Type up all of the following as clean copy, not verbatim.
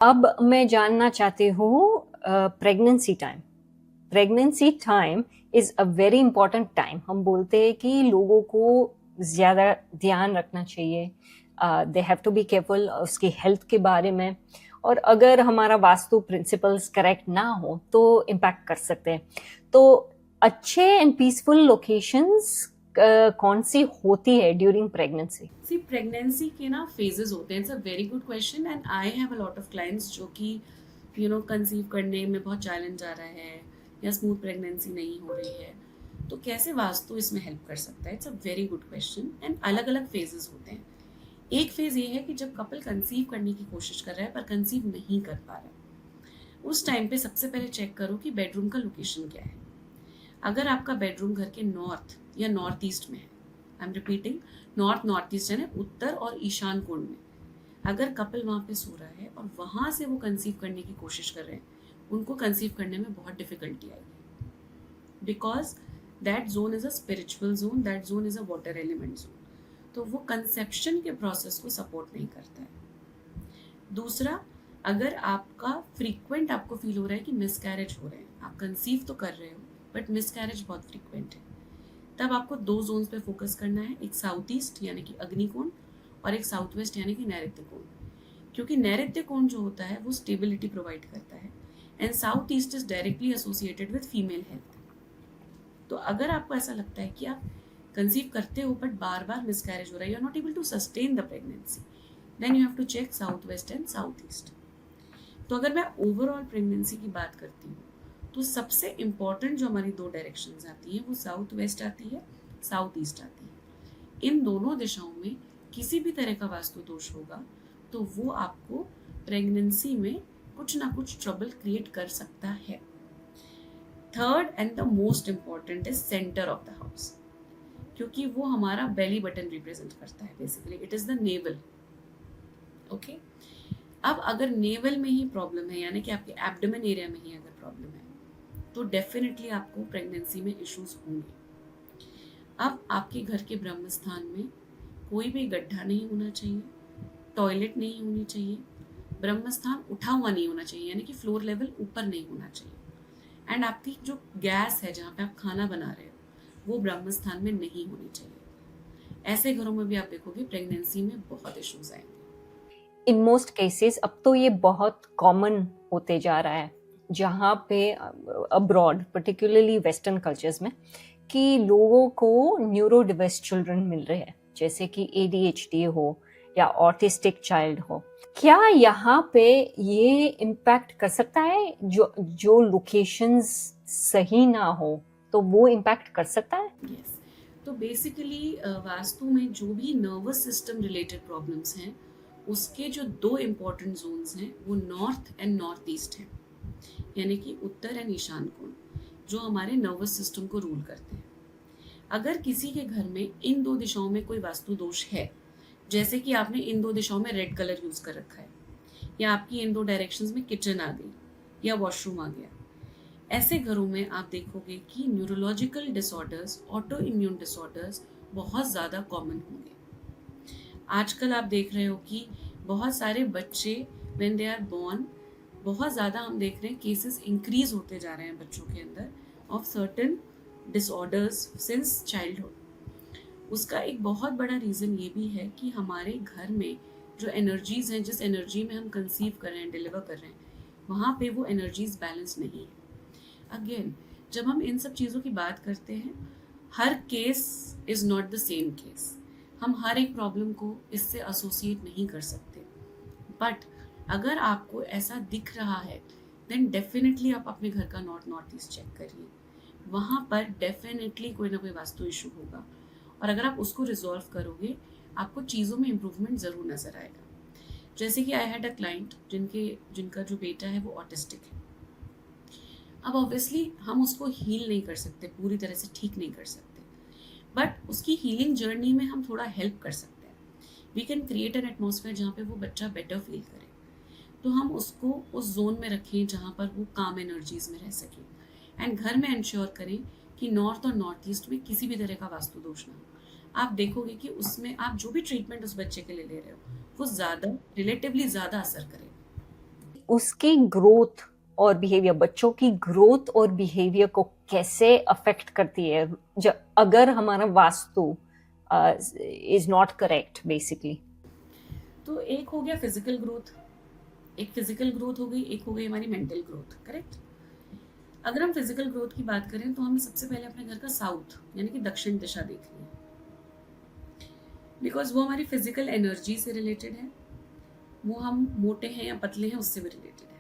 अब मैं जानना चाहती हूँ pregnancy time. Pregnancy time is a very important time. हम बोलते हैं कि लोगों को ज़्यादा ध्यान रखना चाहिए, they have to be careful उसकी हेल्थ के बारे में। और अगर हमारा वास्तु प्रिंसिपल्स करेक्ट ना हो तो इम्पैक्ट कर सकते हैं। तो अच्छे एंड पीसफुल लोकेशंस कौन सी होती है ड्यूरिंग प्रेगनेंसी? सी प्रेगनेंसी के ना फेजेस होते हैं। It's a very good question and I have a lot of clients जो कि कंसीव करने में बहुत चैलेंज आ रहा है या स्मूथ प्रेगनेंसी नहीं हो रही है। तो कैसे वास्तु इसमें हेल्प कर सकता है? It's a very good question and अलग अलग फेजेस होते हैं। एक फेज ये है कि जब कपल कंसीव करने की कोशिश कर रहा है पर कंसीव नहीं कर पा रहा है, उस टाइम पे सबसे पहले चेक करो कि बेडरूम का लोकेशन क्या है। अगर आपका बेडरूम घर के नॉर्थ या नॉर्थ ईस्ट में है, I am repeating, north north east यानी उत्तर और ईशान कोण में, अगर कपल वहाँ पे सो रहा है और वहाँ से वो कंसीव करने की कोशिश कर रहे हैं, उनको कंसीव करने में बहुत डिफिकल्टी आएगी, because that zone is a spiritual zone, that zone is a water element zone. तो वो कंसेप्शन के प्रोसेस को सपोर्ट नहीं करता है। दूसरा, अगर आपका फ्रीक्वेंट आपको फील हो रहा है कि मिसकैरेज हो रहे हैं, आप कंसीव तो कर रहे हो बट मिसकैरेज बहुत फ्रीक्वेंट है, तब आपको दो जोन्स पे फोकस करना है, एक साउथ ईस्ट यानी कि अग्निकोण और एक साउथ वेस्ट यानी कि नैऋत्य कोण। क्योंकि नैऋत्य कोण जो होता है वो स्टेबिलिटी प्रोवाइड करता है and south east is directly associated with female health. तो अगर आपको ऐसा लगता है कि आप कंसीव करते हो बट बार बार मिसकैरेज हो रहा है, you are not able to sustain the pregnancy, then you have to check south west and south east. तो अगर मैं ओवरऑल प्रेगनेंसी की बात करती हूँ तो सबसे इम्पॉर्टेंट जो हमारी दो डायरेक्शंस आती हैं वो साउथ वेस्ट आती है, साउथ ईस्ट आती है। इन दोनों दिशाओं में किसी भी तरह का वास्तु दोष होगा तो वो आपको प्रेगनेंसी में कुछ ना कुछ ट्रबल क्रिएट कर सकता है। Third and the most important is centre of the house, क्योंकि वो हमारा बेली बटन रिप्रेजेंट करता है। Basically it is the naval. Okay, अब अगर नेवल में ही प्रॉब्लम है यानी कि आपके एब्डोमेन एरिया में ही अगर प्रॉब्लम है तो डेफिनेटली आपको प्रेगनेंसी में इश्यूज होंगे। अब आपके घर के ब्रह्म स्थान में कोई भी गड्ढा नहीं होना चाहिए, टॉयलेट नहीं होनी चाहिए, ब्रह्म स्थान उठा हुआ नहीं होना चाहिए यानी कि फ्लोर लेवल ऊपर नहीं होना चाहिए, एंड आपकी जो गैस है जहाँ पे आप खाना बना रहे हो वो ब्रह्म स्थान में नहीं होनी चाहिए। ऐसे घरों में भी आप देखोगे प्रेगनेंसी में बहुत इश्यूज आएंगे। इन मोस्ट केसेस अब तो ये बहुत कॉमन होते जा रहा है, जहाँ पे अब्रॉड पर्टिकुलरली वेस्टर्न कल्चर्स में कि लोगों को न्यूरो डिवर्स चिल्ड्रन मिल रहे हैं, जैसे कि एडीएचडी हो या ऑटिस्टिक चाइल्ड हो। क्या यहाँ पे ये इम्पैक्ट कर सकता है? जो जो लोकेशंस सही ना हो तो वो इम्पैक्ट कर सकता है? यस, तो बेसिकली वास्तु में जो भी नर्वस सिस्टम रिलेटेड प्रॉब्लम्स हैं उसके जो दो इम्पॉर्टेंट जोन्स हैं वो नॉर्थ एंड नॉर्थ ईस्ट हैं, यानी कि उत्तर एंड ईशान कोण, जो हमारे नर्वस सिस्टम को रूल करते हैं। अगर किसी के घर में इन दो दिशाओं में कोई वास्तु दोष है, जैसे कि आपने इन दो दिशाओं में रेड कलर यूज कर रखा है, या आपकी इन दो डायरेक्शंस में किचन आ गई या वॉशरूम आ गया, ऐसे घरों में आप देखोगे कि neurological disorders, auto immune disorders बहुत ज़्यादा कॉमन होंगे। आजकल आप देख रहे हो कि बहुत सारे बच्चे व्हेन दे आर बॉर्न, बहुत ज़्यादा हम देख रहे हैं केसेस इंक्रीज होते जा रहे हैं बच्चों के अंदर of certain disorders since childhood. उसका एक बहुत बड़ा रीज़न ये भी है कि हमारे घर में जो एनर्जीज हैं, जिस एनर्जी में हम कंसीव कर रहे हैं, डिलीवर कर रहे हैं, वहाँ पे वो एनर्जीज बैलेंस नहीं है। अगेन, जब हम इन सब चीज़ों की बात करते हैं, हर case is not the same case. हम हर एक प्रॉब्लम को इससे एसोसिएट नहीं कर सकते, बट अगर आपको ऐसा दिख रहा है देन डेफिनेटली आप अपने घर का नॉर्थ नॉर्थ ईस्ट चेक करिए, वहाँ पर डेफिनेटली कोई ना कोई वास्तु इशू होगा, और अगर आप उसको रिजॉल्व करोगे आपको चीज़ों में इम्प्रूवमेंट ज़रूर नज़र आएगा। जैसे कि आई हैड अ क्लाइंट जिनका जो बेटा है वो ऑटिस्टिक है। अब ऑब्वियसली हम उसको हील नहीं कर सकते, पूरी तरह से ठीक नहीं कर सकते, बट उसकी हीलिंग जर्नी में हम थोड़ा हेल्प कर सकते हैं। We can create an atmosphere जहाँ पे वो बच्चा बेटर फील करे। तो हम उसको उस जोन में रखें जहाँ पर वो काम एनर्जीज में रह सके, एंड घर में इंश्योर करें कि नॉर्थ और नॉर्थ ईस्ट में किसी भी तरह का वास्तु दोष ना हो। आप देखोगे कि उसमें आप जो भी ट्रीटमेंट उस बच्चे के लिए ले रहे हो वो ज़्यादा, रिलेटिवली ज़्यादा असर करेगा। उसकी ग्रोथ और बिहेवियर, बच्चों की ग्रोथ और बिहेवियर को कैसे अफेक्ट करती है अगर हमारा vastu is not correct basically? तो एक हो गया फिजिकल ग्रोथ, एक फिजिकल ग्रोथ हो गई, एक हो गई हमारी मेंटल ग्रोथ, करेक्ट। अगर हम फिजिकल ग्रोथ की बात करें तो हमें सबसे पहले अपने घर का साउथ यानी कि दक्षिण दिशा देखनी है, बिकॉज वो हमारी फिजिकल एनर्जी से रिलेटेड है, वो हम मोटे हैं या पतले हैं उससे भी रिलेटेड है।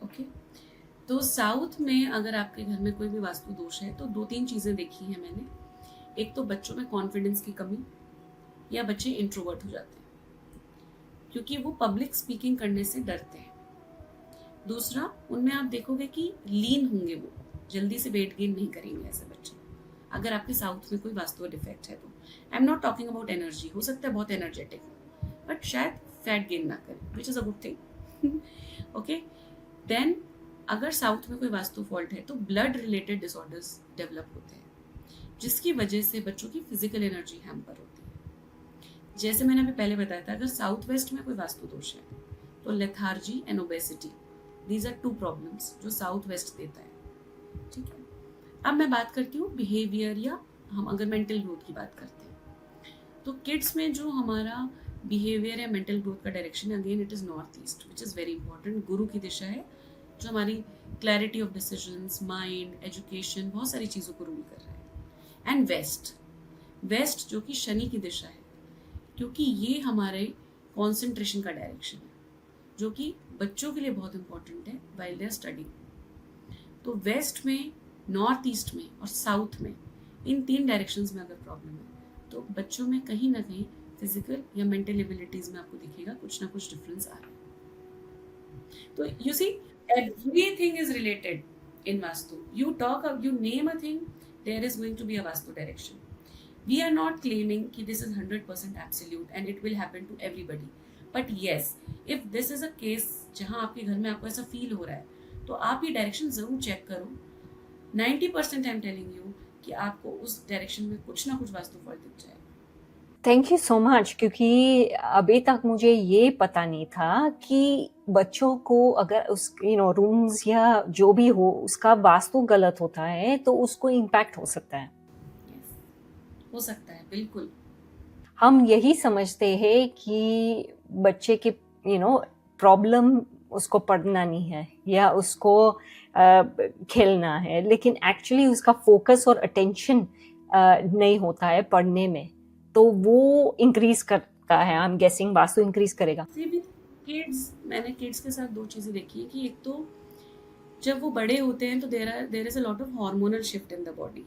ओके, तो साउथ में अगर आपके घर में कोई भी वास्तु दोष है तो 2-3 चीजें देखी हैं मैंने। एक तो बच्चों में कॉन्फिडेंस की कमी, या बच्चे इंट्रोवर्ट हो जाते हैं क्योंकि वो पब्लिक स्पीकिंग करने से डरते हैं। दूसरा, उनमें आप देखोगे कि लीन होंगे, वो जल्दी से वेट गेन नहीं करेंगे ऐसे बच्चे, अगर आपके साउथ में कोई वास्तु डिफेक्ट है तो। I am not talking about energy, हो सकता है बहुत एनर्जेटिक हो बट शायद फैट गेन ना करें, which is a good thing. Okay, then अगर साउथ में कोई वास्तु फॉल्ट है तो ब्लड रिलेटेड डिसऑर्डर्स डेवलप होते हैं, जिसकी वजह से बच्चों की फिजिकल एनर्जी हैम्पर होती है। जैसे मैंने अभी पहले बताया था, अगर साउथ वेस्ट में कोई वास्तु दोष है तो lethargy and obesity, these are 2 problems जो साउथ वेस्ट देता है, ठीक है। अब मैं बात करती हूँ बिहेवियर, या हम अगर मेंटल ग्रोथ की बात करते हैं तो किड्स में जो हमारा बिहेवियर या मेंटल ग्रोथ का direction, again it is north east, which is very important. गुरु की दिशा है जो हमारी clarity of decisions, mind, education, बहुत सारी चीज़ों को रूल कर रहा है। एंड वेस्ट, वेस्ट जो कि शनि की दिशा है, क्योंकि ये हमारे कॉन्सेंट्रेशन का डायरेक्शन है जो कि बच्चों के लिए बहुत इंपॉर्टेंट है वाइल दे आर स्टडिंग। तो वेस्ट में, नॉर्थ ईस्ट में और साउथ में, इन 3 डायरेक्शंस में अगर प्रॉब्लम है तो बच्चों में कहीं ना कहीं फिजिकल या मेंटल एबिलिटीज में आपको दिखेगा कुछ ना कुछ डिफरेंस आ रहा है। तो you see, everything is related in vastu. You talk, you name a thing, there is going to be a vastu direction. We are not claiming कि this is 100% absolute and it will happen to everybody. But yes, if this is a case जहाँ आपके घर में आपको ऐसा feel हो रहा है तो आप ये डायरेक्शन जरूर चेक करो। 90% आई एम टेलिंग यू कि आपको उस डायरेक्शन में कुछ ना कुछ वास्तु फॉल्ट दिख जाएगा। थैंक यू सो मच, क्योंकि अभी तक मुझे ये पता नहीं था कि बच्चों को अगर उस रूम्स या जो भी हो उसका वास्तु गलत होता है तो उसको इम्पैक्ट हो सकता है। yes, हो सकता है, बिल्कुल। हम यही समझते हैं कि बच्चे की प्रॉब्लम उसको पढ़ना नहीं है या उसको खेलना है, लेकिन एक्चुअली उसका फोकस और अटेंशन नहीं होता है पढ़ने में, तो वो इंक्रीज करता है। I am guessing vastu increase करेगा। मैंने किड्स के साथ 2 चीजें देखी है कि एक तो जब वो बड़े होते हैं तो there is a lot of hormonal shift in the body.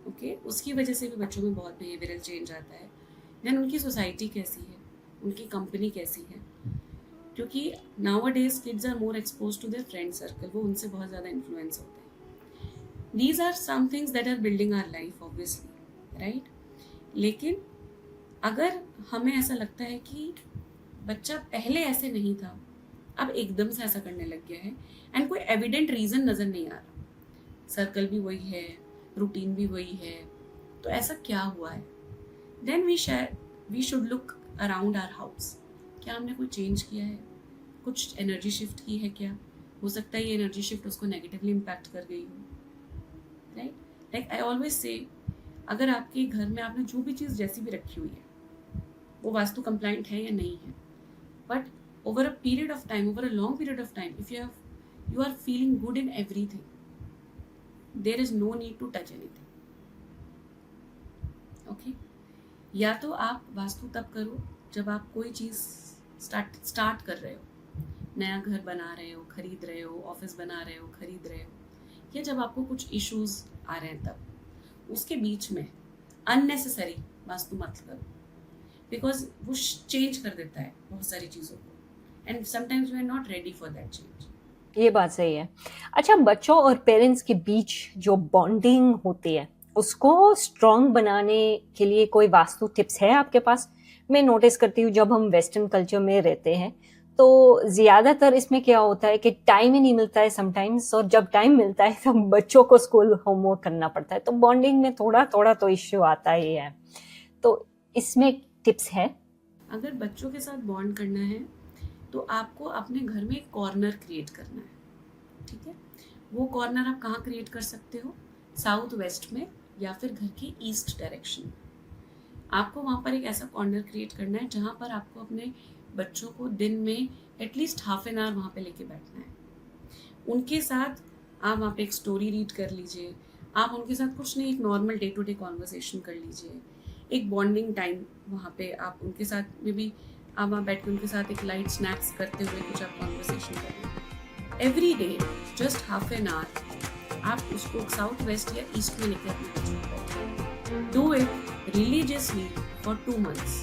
Okay, उसकी वजह से भी बच्चों में बहुत बिहेवियरल चेंज आता है। देन उनकी सोसाइटी कैसी है, उनकी कंपनी कैसी है, क्योंकि nowadays kids are more expose to their friend circle, वो उनसे बहुत ज़्यादा इन्फ्लुएंस होते हैं। These are some things that are building our life obviously, right. लेकिन अगर हमें ऐसा लगता है कि बच्चा पहले ऐसे नहीं था, अब एकदम से ऐसा करने लग गया है एंड कोई एविडेंट रीज़न नज़र नहीं आ रहा, सर्कल भी वही है, रूटीन भी वही है, तो ऐसा क्या हुआ है, then we should look around our house. क्या हमने कोई चेंज किया है, कुछ एनर्जी शिफ्ट की है क्या? हो सकता है ये एनर्जी शिफ्ट उसको नेगेटिवली इम्पैक्ट कर गई हो, right. Like I always say, अगर आपके घर में आपने जो भी चीज़ जैसी भी रखी हुई है वो वास्तु कंप्लाइंट है या नहीं है, but over a period of time, over a long period of time, if you are feeling good in everything, there is no need to touch anything. Okay, या तो आप वास्तु तब करो जब आप कोई चीज़ स्टार्ट कर रहे हो, नया घर बना रहे हो, खरीद रहे हो, ऑफिस बना रहे हो, खरीद रहे हो, या जब आपको कुछ इश्यूज आ रहे हैं तब। उसके बीच में अननेसेसरी वास्तु मत करो, बिकॉज वो चेंज कर देता है बहुत सारी चीज़ों को, and sometimes we are not ready for that change. ये बात सही है। अच्छा, बच्चों और पेरेंट्स के बीच जो बॉन्डिंग होती है उसको स्ट्रॉन्ग बनाने के लिए कोई वास्तु टिप्स है आपके पास? मैं नोटिस करती हूँ जब हम वेस्टर्न कल्चर में रहते हैं तो ज्यादातर इसमें क्या होता है कि टाइम ही नहीं मिलता है समटाइम्स, और जब टाइम मिलता है तो बच्चों को स्कूल होमवर्क करना पड़ता है, तो बॉन्डिंग में थोड़ा थोड़ा तो इश्यू आता ही है। तो इसमें टिप्स है? अगर बच्चों के साथ बॉन्ड करना है तो आपको अपने घर में एक कॉर्नर क्रिएट करना है, ठीक है। वो कॉर्नर आप कहाँ क्रिएट कर सकते हो, साउथ वेस्ट में या फिर घर के ईस्ट डायरेक्शन। आपको वहाँ पर एक ऐसा कॉर्नर क्रिएट करना है जहाँ पर आपको अपने बच्चों को दिन में एटलीस्ट हाफ एन आवर वहाँ पे लेके बैठना है। उनके साथ आप वहाँ पे एक स्टोरी रीड कर लीजिए, आप उनके साथ कुछ नहीं, एक normal day to day conversation कर लीजिए, एक बॉन्डिंग टाइम वहाँ पे आप उनके साथ में भी, आप वहाँ बैठ के उनके साथ एक लाइट स्नैक्स करते हुए कुछ आप कॉन्वर्सेशन करें। Every day just half an hour आप उसको साउथ वेस्ट या ईस्ट में लेके अपने बच्चों को do it religiously for 2 months।